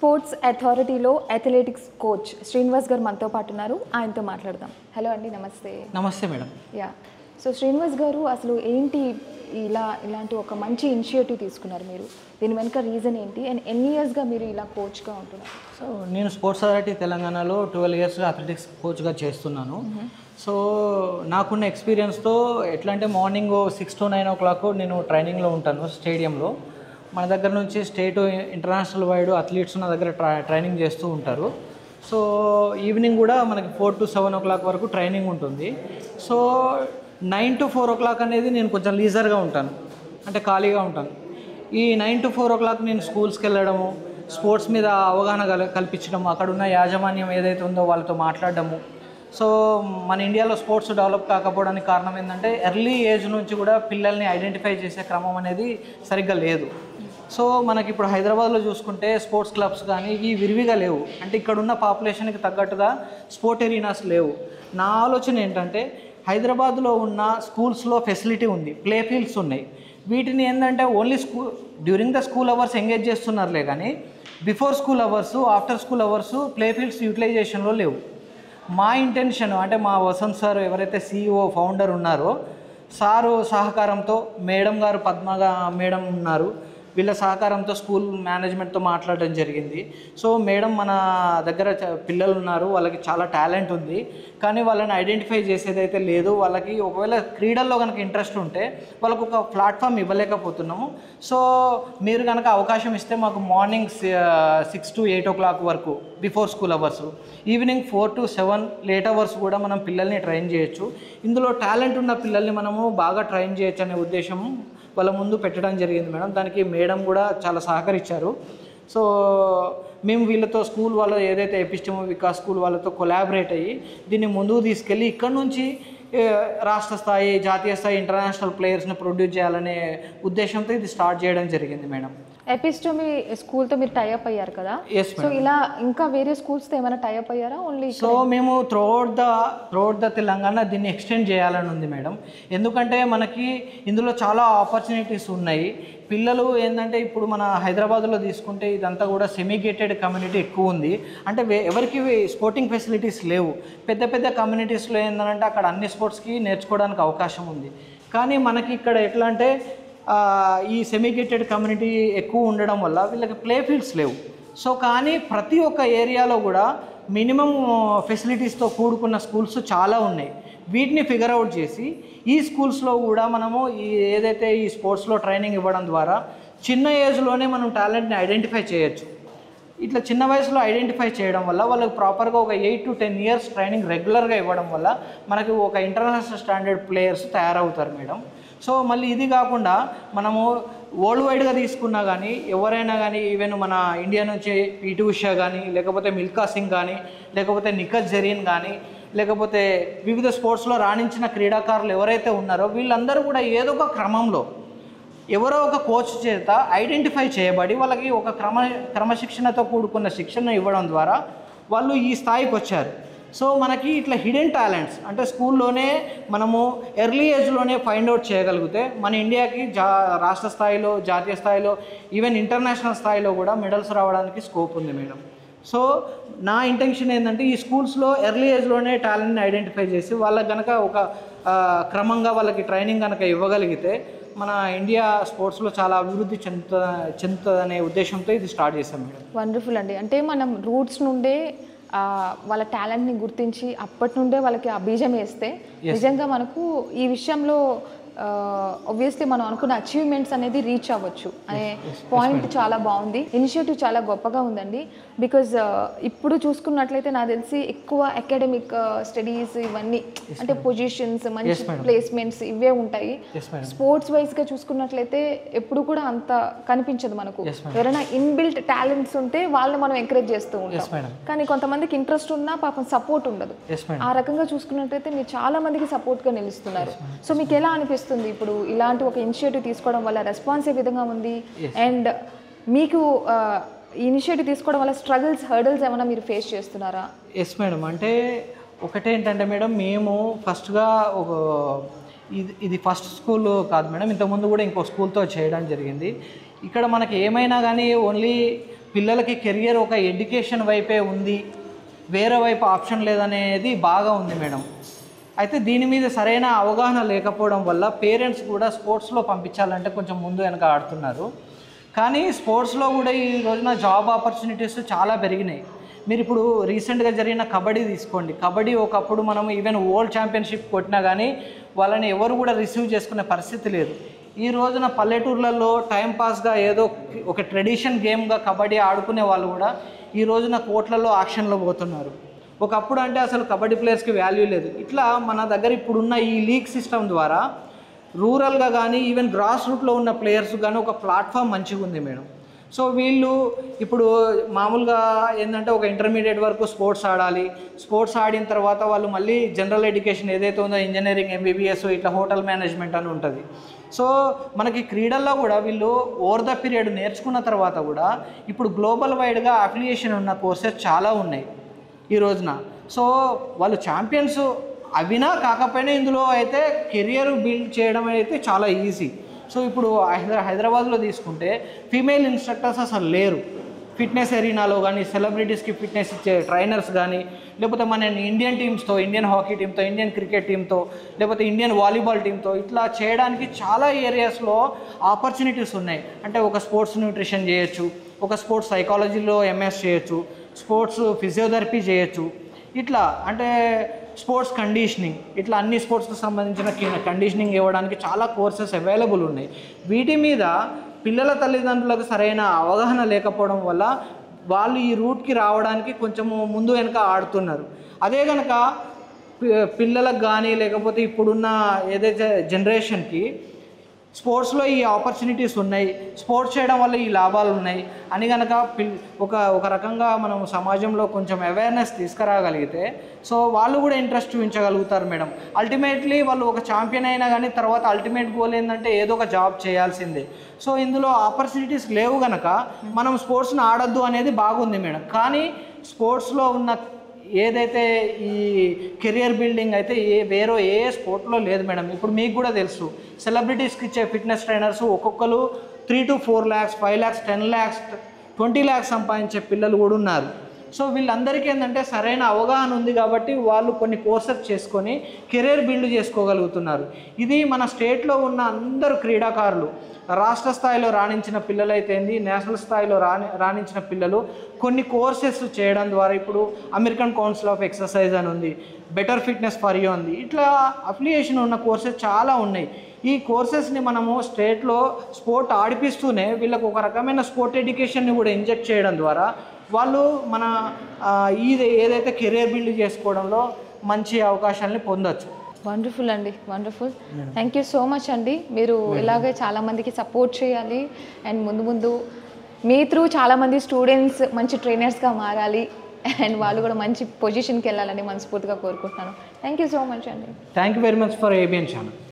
Sports అథారిటీలో athletics coach Srinivas గారు మనతో పాటు ఉన్నారు. ఆయనతో మాట్లాడదాం. హలో అండి, నమస్తే. నమస్తే మేడం. యా, సో శ్రీనివాస్ గారు, అసలు ఏంటి ఇలాంటి ఒక మంచి ఇనిషియేటివ్ తీసుకున్నారు మీరు? దీని వెనుక రీజన్ ఏంటి అండ్ ఎన్ని ఇయర్స్గా మీరు ఇలా కోచ్గా ఉంటున్నారు? సో నేను స్పోర్ట్స్ అథారిటీ తెలంగాణలో 12 ఇయర్స్గా అథ్లెటిక్స్ కోచ్గా చేస్తున్నాను. సో నాకున్న ఎక్స్పీరియన్స్తో ఎట్లా అంటే మార్నింగ్ 6 to 9 o'clock నేను ట్రైనింగ్లో ఉంటాను స్టేడియంలో. మన దగ్గర నుంచి స్టేట్ ఇంటర్నేషనల్ వైడ్ అథ్లీట్స్ నా దగ్గర ట్రైనింగ్ చేస్తూ ఉంటారు. సో ఈవినింగ్ కూడా మనకి 4 to 7 o'clock వరకు ట్రైనింగ్ ఉంటుంది. సో 9 to 4 o'clock అనేది నేను కొంచెం లీజర్గా ఉంటాను, అంటే ఖాళీగా ఉంటాను. ఈ 9 to 4 o'clock నేను స్కూల్స్కి వెళ్ళడము, స్పోర్ట్స్ మీద అవగాహన కల్పించడము, అక్కడ ఉన్న యాజమాన్యం ఏదైతే ఉందో వాళ్ళతో మాట్లాడడము. సో మన ఇండియాలో స్పోర్ట్స్ డెవలప్ కాకపోవడానికి కారణం ఏంటంటే ఎర్లీ ఏజ్ నుంచి కూడా పిల్లల్ని ఐడెంటిఫై చేసే క్రమం అనేది సరిగ్గా లేదు. సో మనకి ఇప్పుడు హైదరాబాద్లో చూసుకుంటే స్పోర్ట్స్ క్లబ్స్ కానీ ఇవి విరివిగా లేవు, అంటే ఇక్కడున్న పాపులేషన్కి తగ్గట్టుగా స్పోర్ట్ ఎరీనాస్ లేవు. నా ఆలోచన ఏంటంటే హైదరాబాద్లో ఉన్న స్కూల్స్లో ఫెసిలిటీ ఉంది, ప్లే ఫీల్డ్స్ ఉన్నాయి. వీటిని ఏంటంటే only during the school hours engage చేస్తున్నారులే కానీ before school hours, after school hours play fields యూటిలైజేషన్లో లేవు. మా ఇంటెన్షన్ అంటే మా వసంత్ సార్ ఎవరైతే CEO ఫౌండర్ ఉన్నారో సారు సహకారంతో, మేడం గారు పద్మగా మేడం ఉన్నారు, వీళ్ళ సహకారంతో స్కూల్ మేనేజ్మెంట్తో మాట్లాడడం జరిగింది. సో మేడం మన దగ్గర పిల్లలు ఉన్నారు, వాళ్ళకి చాలా టాలెంట్ ఉంది, కానీ వాళ్ళని ఐడెంటిఫై చేసేదైతే లేదు. వాళ్ళకి ఒకవేళ క్రీడల్లో కనుక ఇంట్రెస్ట్ ఉంటే వాళ్ళకు ఒక ప్లాట్ఫామ్ ఇవ్వలేకపోతున్నాము. సో మీరు కనుక అవకాశం ఇస్తే మాకు మార్నింగ్ 6 to 8 o'clock వరకు before school hours, evening 4 to 7 late hours కూడా మనం పిల్లల్ని ట్రైన్ చేయొచ్చు. ఇందులో టాలెంట్ ఉన్న పిల్లల్ని మనము బాగా ట్రైన్ చేయొచ్చు అనే ఉద్దేశం వాళ్ళ ముందు పెట్టడం జరిగింది మేడం. దానికి మేడం కూడా చాలా సహకరించారు. సో మేము వీళ్ళతో స్కూల్ వాళ్ళు ఏదైతే ఎపిస్టమో వికాస్ స్కూల్ వాళ్ళతో కొలాబరేట్ అయ్యి దీన్ని ముందుకు తీసుకెళ్ళి ఇక్కడ నుంచి రాష్ట్ర స్థాయి, జాతీయ స్థాయి, ఇంటర్నేషనల్ ప్లేయర్స్ని ప్రొడ్యూస్ చేయాలనే ఉద్దేశంతో ఇది స్టార్ట్ చేయడం జరిగింది మేడం. ఎపిస్టమీ స్కూల్తో మీరు టైఅప్ అయ్యారు కదా? సో ఇలా ఇంకా వేరే స్కూల్స్తో ఏమైనా టైఅప్ అయ్యారా? ఓన్లీ సో మేము త్రూఅవుట్ ద తెలంగాణ దీన్ని ఎక్స్టెండ్ చేయాలని ఉంది మేడం. ఎందుకంటే మనకి ఇందులో చాలా ఆపర్చునిటీస్ ఉన్నాయి. పిల్లలు ఏంటంటే ఇప్పుడు మన హైదరాబాద్లో తీసుకుంటే ఇదంతా కూడా సెమీ గేటెడ్ కమ్యూనిటీ ఎక్కువ ఉంది, అంటే ఎవరికి స్పోర్టింగ్ ఫెసిలిటీస్ లేవు. పెద్ద పెద్ద కమ్యూనిటీస్లో ఏంటంటే అక్కడ అన్ని స్పోర్ట్స్కి నేర్చుకోవడానికి అవకాశం ఉంది. కానీ మనకి ఇక్కడ ఎట్లా అంటే ఈ సెమీ గేటెడ్ కమ్యూనిటీ ఎక్కువ ఉండడం వల్ల వీళ్ళకి ప్లే ఫీల్డ్స్ లేవు. సో కానీ ప్రతి ఒక్క ఏరియాలో కూడా మినిమం ఫెసిలిటీస్తో కూడుకున్న స్కూల్స్ చాలా ఉన్నాయి. వీటిని ఫిగర్ అవుట్ చేసి ఈ స్కూల్స్లో కూడా మనము ఏదైతే ఈ స్పోర్ట్స్లో ట్రైనింగ్ ఇవ్వడం ద్వారా చిన్న ఏజ్లోనే మనం టాలెంట్ని ఐడెంటిఫై చేయొచ్చు. ఇట్లా చిన్న వయసులో ఐడెంటిఫై చేయడం వల్ల వాళ్ళకి ప్రాపర్గా ఒక 8 to 10 years ట్రైనింగ్ రెగ్యులర్గా ఇవ్వడం వల్ల మనకి ఒక ఇంటర్నేషనల్ స్టాండర్డ్ ప్లేయర్స్ తయారవుతారు మేడం. సో మళ్ళీ ఇది కాకుండా మనము వరల్డ్ వైడ్గా తీసుకున్నా కానీ ఎవరైనా కానీ, ఈవెన్ మన ఇండియా నుంచి PT ఉషా కానీ, లేకపోతే మిల్కా సింగ్ కానీ, లేకపోతే నిఖత్ జరీన్ కానీ, లేకపోతే వివిధ స్పోర్ట్స్లో రాణించిన క్రీడాకారులు ఎవరైతే ఉన్నారో వీళ్ళందరూ కూడా ఏదో ఒక క్రమంలో ఎవరో ఒక కోచ్ చేత ఐడెంటిఫై చేయబడి వాళ్ళకి ఒక క్రమశిక్షణతో కూడుకున్న శిక్షణ ఇవ్వడం ద్వారా వాళ్ళు ఈ స్థాయికి వచ్చారు. సో మనకి ఇట్లా హిడెన్ టాలెంట్స్ అంటే స్కూల్లోనే మనము ఎర్లీ ఏజ్లోనే ఫైండ్ అవుట్ చేయగలిగితే మన ఇండియాకి రాష్ట్ర స్థాయిలో, జాతీయ స్థాయిలో, ఈవెన్ ఇంటర్నేషనల్ స్థాయిలో కూడా మెడల్స్ రావడానికి స్కోప్ ఉంది మేడం. సో నా ఇంటెన్షన్ ఏంటంటే ఈ స్కూల్స్లో ఎర్లీ ఏజ్లోనే టాలెంట్ని ఐడెంటిఫై చేసి వాళ్ళకి కనుక ఒక క్రమంగా వాళ్ళకి ట్రైనింగ్ కనుక ఇవ్వగలిగితే మన ఇండియా స్పోర్ట్స్లో చాలా అభివృద్ధి చెందుతుందనే ఉద్దేశంతో ఇది స్టార్ట్ చేశాం మేడం. వండర్ఫుల్ అండి. అంటే మనం రూట్స్ నుండే వాళ్ళ టాలెంట్ని గుర్తించి అప్పటి నుండే వాళ్ళకి ఆ బీజం వేస్తే నిజంగా మనకు ఈ విషయంలో ఆబ్వియస్లీ మనం అనుకున్న అచీవ్మెంట్స్ అనేది రీచ్ అవ్వచ్చు అనే పాయింట్ చాలా బాగుంది. ఇనిషియేటివ్ చాలా గొప్పగా ఉందండి. బికాజ్ ఇప్పుడు చూసుకున్నట్లయితే నాకు తెలిసి ఎక్కువ అకాడమిక్ స్టడీస్ ఇవన్నీ అంటే పొజిషన్స్, మంచి ప్లేస్మెంట్స్ ఇవే ఉంటాయి. స్పోర్ట్స్ వైజ్గా చూసుకున్నట్లయితే ఎప్పుడు కూడా అంత కనిపించదు మనకు. ఎవరైనా ఇన్బిల్ట్ టాలెంట్స్ ఉంటే వాళ్ళని మనం ఎంకరేజ్ చేస్తూ ఉంటాం, కానీ కొంతమందికి ఇంట్రెస్ట్ ఉన్నా పాపం సపోర్ట్ ఉండదు. ఆ రకంగా చూసుకున్నట్లయితే మీరు చాలా మందికి సపోర్ట్గా నిలుస్తున్నారు. సో మీకు ఎలా అనిపిస్తుంది ఇప్పుడు ఇలాంటి ఒక ఇనిషియేటివ్ తీసుకోవడం వల్ల? రెస్పాన్స్ ఏ విధంగా ఉంది? అండ్ మీకు ఇనిషియేటివ్ తీసుకోవడం వల్ల స్ట్రగుల్స్, హర్డల్స్ ఏమైనా మీరు ఫేస్ చేస్తున్నారా? Yes madam. అంటే ఒకటేంటంటే మేడం, మేము ఫస్ట్గా ఒక ఇది ఫస్ట్ స్కూల్ కాదు మేడం, ఇంతకుముందు కూడా ఇంకో స్కూల్తో చేయడం జరిగింది. ఇక్కడ మనకి ఏమైనా కానీ ఓన్లీ పిల్లలకి కెరియర్ ఒక ఎడ్యుకేషన్ వైపే ఉంది, వేరే వైపు ఆప్షన్ లేదనేది బాగా ఉంది మేడం. అయితే దీని మీద సరైన అవగాహన లేకపోవడం వల్ల పేరెంట్స్ కూడా స్పోర్ట్స్లో పంపించాలంటే కొంచెం ముందు వెనక ఆడుతున్నారు. కానీ స్పోర్ట్స్లో కూడా ఈ రోజున జాబ్ ఆపర్చునిటీస్ చాలా పెరిగినాయి. మీరు ఇప్పుడు రీసెంట్గా జరిగిన కబడ్డీ తీసుకోండి. కబడ్డీ ఒకప్పుడు మనం ఈవెన్ వరల్డ్ ఛాంపియన్షిప్ కొట్టినా కానీ వాళ్ళని ఎవరు కూడా రిసీవ్ చేసుకునే పరిస్థితి లేదు. ఈ రోజున పల్లెటూర్లలో టైంపాస్గా ఏదో ఒక ట్రెడిషన్ గేమ్గా కబడ్డీ ఆడుకునే వాళ్ళు కూడా ఈ రోజున కోట్లలో ఆక్షన్లో పోతున్నారు. ఒకప్పుడు అంటే అసలు కబడ్డీ ప్లేయర్స్కి వాల్యూ లేదు. ఇట్లా మన దగ్గర ఇప్పుడున్న ఈ లీగ్ సిస్టమ్ ద్వారా రూరల్గా కానీ ఈవెన్ గ్రాస్ రూట్లో ఉన్న ప్లేయర్స్ కానీ ఒక ప్లాట్ఫామ్ మంచిగా ఉంది మేడం. సో వీళ్ళు ఇప్పుడు మామూలుగా ఏంటంటే ఒక ఇంటర్మీడియట్ వరకు స్పోర్ట్స్ ఆడాలి, స్పోర్ట్స్ ఆడిన తర్వాత వాళ్ళు మళ్ళీ జనరల్ ఎడ్యుకేషన్ ఏదైతే ఉందో ఇంజనీరింగ్, ఎంబీబీఎస్, ఇట్లా హోటల్ మేనేజ్మెంట్ అని ఉంటుంది. సో మనకి క్రీడల్లో కూడా వీళ్ళు ఓవర్ ద పీరియడ్ నేర్చుకున్న తర్వాత కూడా ఇప్పుడు గ్లోబల్ వైడ్గా అఫిలియేషన్ ఉన్న కోర్సెస్ చాలా ఉన్నాయి ఈ రోజున. సో వాళ్ళు ఛాంపియన్స్ అవినా కాకపోయినా ఇందులో అయితే కెరియర్ బిల్డ్ చేయడం అయితే చాలా ఈజీ. సో ఇప్పుడు హైదరాబాద్లో తీసుకుంటే ఫీమేల్ ఇన్స్ట్రక్టర్స్ అసలు లేరు. ఫిట్నెస్ ఎరీనాలో కానీ సెలబ్రిటీస్కి ఫిట్నెస్ ఇచ్చే ట్రైనర్స్ కానీ, లేకపోతే మన ఇండియన్ టీమ్స్తో, ఇండియన్ హాకీ టీంతో, ఇండియన్ క్రికెట్ టీంతో, లేకపోతే ఇండియన్ వాలీబాల్ టీంతో ఇట్లా చేయడానికి చాలా ఏరియాస్లో ఆపర్చునిటీస్ ఉన్నాయి. అంటే ఒక స్పోర్ట్స్ న్యూట్రిషన్ చేయొచ్చు, ఒక స్పోర్ట్స్ సైకాలజీలో ఎంఎస్ చేయొచ్చు, స్పోర్ట్స్ ఫిజియోథెరపీ చేయొచ్చు, ఇట్లా అంటే స్పోర్ట్స్ కండిషనింగ్, ఇట్లా అన్ని స్పోర్ట్స్కి సంబంధించిన కండిషనింగ్ ఇవ్వడానికి చాలా కోర్సెస్ అవైలబుల్ ఉన్నాయి. వీటి మీద పిల్లల తల్లిదండ్రులకు సరైన అవగాహన లేకపోవడం వల్ల వాళ్ళు ఈ రూట్కి రావడానికి కొంచెము ముందు వెనక ఆడుతున్నారు. అదే కనుక పిల్లలకు కానీ లేకపోతే ఇప్పుడున్న ఏదైతే జనరేషన్కి స్పోర్ట్స్లో ఈ ఆపర్చునిటీస్ ఉన్నాయి, స్పోర్ట్స్ చేయడం వల్ల ఈ లాభాలు ఉన్నాయి అని కనుక ఒక రకంగా మనం సమాజంలో కొంచెం అవేర్నెస్ తీసుకురాగలిగితే సో వాళ్ళు కూడా ఇంట్రెస్ట్ చూపించగలుగుతారు మేడం. అల్టిమేట్లీ వాళ్ళు ఒక ఛాంపియన్ అయినా కానీ తర్వాత అల్టిమేట్ గోల్ ఏంటంటే ఏదో ఒక జాబ్ చేయాల్సిందే. సో ఇందులో ఆపర్చునిటీస్ లేవు కనుక మనం స్పోర్ట్స్ని ఆడొద్దు అనేది బాగుంది మేడం. కానీ స్పోర్ట్స్లో ఉన్న ఏదైతే ఈ కెరియర్ బిల్డింగ్ అయితే వేరే ఏ స్పోర్ట్లో లేదు మేడం. ఇప్పుడు మీకు కూడా తెలుసు సెలబ్రిటీస్కి ఇచ్చే ఫిట్నెస్ ట్రైనర్స్ ఒక్కొక్కరు 3 to 4 lakhs, 5 lakhs, 10 lakhs, 20 lakhs సంపాదించే పిల్లలు కూడా ఉన్నారు. సో వీళ్ళందరికీ ఏంటంటే సరైన అవగాహన ఉంది కాబట్టి వాళ్ళు కొన్ని కోర్సెస్ చేసుకొని కెరీర్ బిల్డ్ చేసుకోగలుగుతున్నారు. ఇది మన స్టేట్లో ఉన్న అందరూ క్రీడాకారులు, రాష్ట్ర స్థాయిలో రాణించిన పిల్లలు అయితే ఏంది, నేషనల్ స్థాయిలో రాణించిన పిల్లలు కొన్ని కోర్సెస్ చేయడం ద్వారా ఇప్పుడు అమెరికన్ కౌన్సిల్ ఆఫ్ ఎక్సర్సైజ్ అని ఉంది, బెటర్ ఫిట్నెస్ ఫర్ యూ ఉంది, ఇట్లా అఫిలియేషన్ ఉన్న కోర్సెస్ చాలా ఉన్నాయి. ఈ కోర్సెస్ని మనము స్టేట్లో స్పోర్ట్ ఆడిపిస్తూనే వీళ్ళకు ఒక రకమైన స్పోర్ట్ ఎడ్యుకేషన్ని కూడా ఇంజెక్ట్ చేయడం ద్వారా వాళ్ళు మన ఇది ఏదైతే కెరీర్ బిల్డ్ చేసుకోవడంలో మంచి అవకాశాలని పొందొచ్చు. వండర్ఫుల్ అండి, wonderful. Thank you so much అండి. మీరు ఇలాగే చాలామందికి సపోర్ట్ చేయాలి అండ్ ముందు ముందు మీ త్రూ చాలామంది స్టూడెంట్స్ మంచి ట్రైనర్స్గా మారాలి అండ్ వాళ్ళు కూడా మంచి పొజిషన్కి వెళ్ళాలని మనస్ఫూర్తిగా కోరుకుంటున్నాను. థ్యాంక్ యూ సో మచ్ అండి. Thank you very much for ABN channel.